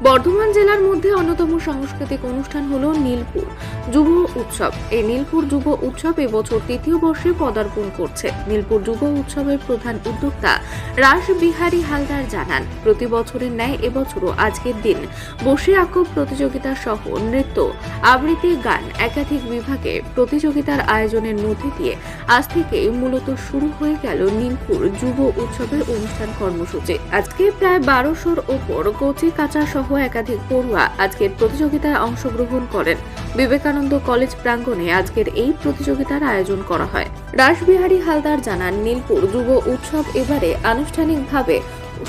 বর্ধমান জেলার মধ্যে অন্যতম সাংস্কৃতিক অনুষ্ঠান হলো নীলপুর যুব উৎসব। এই নীলপুর যুব উৎসব এবছর তৃতীয় বর্ষে পদার্পণ করছে। নীলপুর যুব উৎসবের প্রধান উদ্যোক্তা রাসবিহারী হালদার জানান, প্রতি বছরের ন্যায় এবছরও আজকের দিন বসে আঁকো প্রতিযোগিতা সহ নৃত্য, আবৃত্তি, গান একাধিক বিভাগে প্রতিযোগিতার আয়োজনের মধ্যে দিয়ে আজ থেকে মূলত শুরু হয়ে গেল নীলপুর যুব উৎসবের অনুষ্ঠান কর্মসূচি। আজকে প্রায় 1200-র ওপর কচি কাঁচা সহ একাধিক পড়ুয়া আজকের প্রতিযোগিতায় অংশগ্রহণ করেন। বিবেকানন্দ কলেজ প্রাঙ্গণে আজকের এই প্রতিযোগিতার আয়োজন করা হয়। রাসবিহারী হালদার জানান, নীলপুর যুব উৎসব এবারে আনুষ্ঠানিকভাবে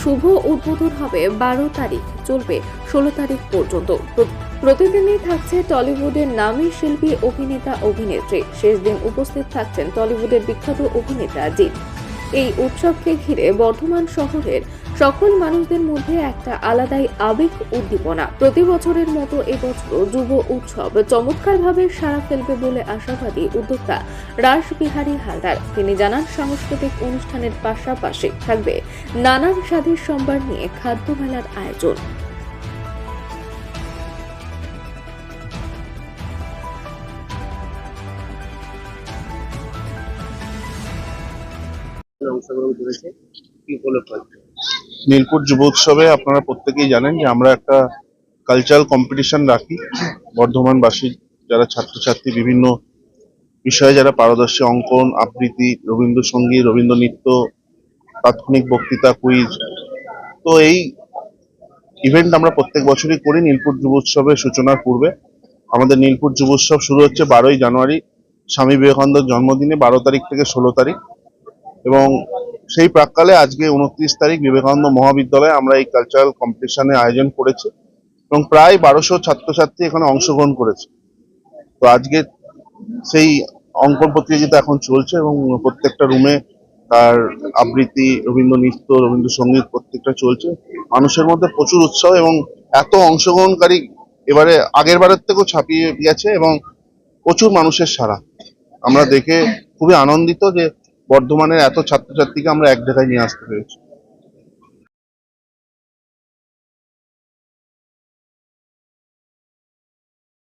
শুভ উদ্বোধন হবে 12 তারিখ, চলবে 16 তারিখ পর্যন্ত। প্রতিদিনই থাকছে টলিউডের নামী শিল্পী, অভিনেতা, অভিনেত্রী। শেষ দিন উপস্থিত থাকছেন টলিউডের বিখ্যাত অভিনেতা জিৎ। এই উৎসবকে ঘিরে বর্ধমান শহরের সকল মানুষদের মধ্যে একটা আলাদাই আবেগ, উদ্দীপনা। প্রতি বছরের মতো এবছর যুব উৎসব চমৎকারভাবে সাড়া ফেলবে বলে আশাবাদী উদ্যোক্তা রাসবিহারী হালদার। তিনি জানান, সাংস্কৃতিক অনুষ্ঠানের পাশাপাশি থাকবে নানান স্বাদের সম্ভার নিয়ে খাদ্য মেলার আয়োজন। নীলপুর যুব উৎসবে আপনারা প্রত্যেকেই জানেন যে আমরা একটা কালচারাল কম্পিটিশন রাখি। বর্ধমানবাসী যারা ছাত্রছাত্রী বিভিন্ন বিষয়ে যারা পারদর্শী, অঙ্কন, আবৃত্তি, রবীন্দ্রসঙ্গীত, রবীন্দ্র নৃত্য, তাৎক্ষণিক বক্তৃতা, কুইজ, তো এই ইভেন্ট আমরা প্রত্যেক বছরই করি। নীলপুর যুব উৎসবের সূচনার পূর্বে আমাদের নীলপুর যুব উৎসব শুরু হচ্ছে 12ই জানুয়ারি, স্বামী বিবেকানন্দের জন্মদিনে 12 তারিখ থেকে 16 তারিখ, এবং সেই প্রাক্কালে আজকে 29 তারিখ বিবেকানন্দ মহাবিদ্যালয়ে আমরা এই কালচারাল কম্পিটিশনের আয়োজন করেছি এবং প্রায় 1200 ছাত্রছাত্রী এখানে অংশগ্রহণ করেছে। তো আজকে সেই অঙ্কন প্রতিযোগিতা এখন চলছে এবং প্রত্যেকটা রুমে তার আবৃত্তি, রবীন্দ্র নৃত্য, রবীন্দ্রসঙ্গীত প্রত্যেকটা চলছে। মানুষের মধ্যে প্রচুর উৎসাহ এবং এত অংশগ্রহণকারী এবারে আগের বারের থেকেও ছাপিয়ে গেছে এবং প্রচুর মানুষের সাড়া। আমরা দেখে খুবই আনন্দিত যে বর্ধমানের এত ছাত্রছাত্রীকে আমরা এক জায়গায় নিয়ে আসতে পেরেছি।